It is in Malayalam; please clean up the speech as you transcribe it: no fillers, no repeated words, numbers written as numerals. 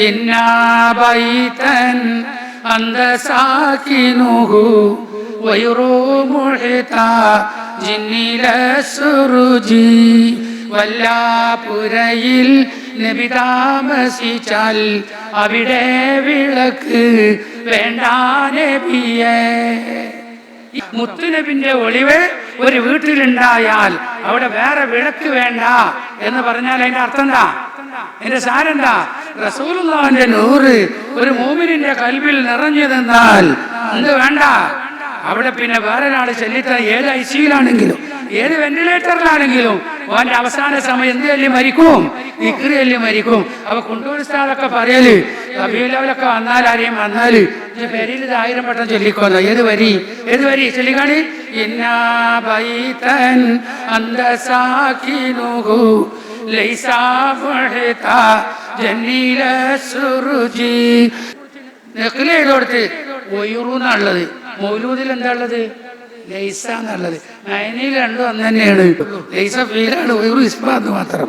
ഇന്നാ ബൈതൻ അന്ത സാകിനുഹു വൈറൂ മുഹ്താജിന്നില സുറുജി. വല്ലാപുരയിൽ നബി താമസിച്ചാൽ അവിടെ വിളക്ക് വേണ്ട നബിയേ. മുത്തുനബിന്റെ ഒളിവ് ഒരു വീട്ടിലുണ്ടായാൽ അവിടെ വേറെ വിളക്ക് വേണ്ട എന്ന് പറഞ്ഞാൽ അതിന്റെ അർത്ഥം എന്താ? എന്റെ സാരെന്താ? റസൂലുള്ളാഹിന്റെ നൂറ് ഒരു മോമിനിന്റെ കൽബിൽ നിറഞ്ഞു നിന്നാൽ എന്ത് വേണ്ട? അവിടെ പിന്നെ വേറെ ഒരാൾ ചെല്ലിത്താൻ ഏത് ഐസിയിലാണെങ്കിലും ഏത് വെന്റിലേറ്ററിലാണെങ്കിലും അവന്റെ അവസാന സമയം എന്ത് ചൊല്ലി മരിക്കും? ദിക്ർ ചൊല്ലി മരിക്കും. അപ്പൊ കുണ്ടൂർസ്ഥാനൊക്കെ പറയല് റബീഉൽ വന്നാൽ ആരെയും വന്നാല് പേരിൽ 1000 വട്ടം ചൊല്ലിക്കോന്നോ. ഏത് വരി ചൊല്ലിക്കാണി. ഇന്നാ ബൈതൻ അന്ത സാകിനുഹു ലൈസാ മുഹ്താജന്നില സുറുജി. നഖ്ല് ചെയ്തോടുത്ത് ഒയുറുന്നുള്ളത്. മൗലൂദിൽ എന്താ ഉള്ളത്? ലൈസ എന്നുള്ളത്. നയനിൽ രണ്ടും അന്ന് തന്നെയാണ്. ലൈസ ഫീലാണ്, ഒയുറു ഇസ്ബാത്ത് മാത്രം.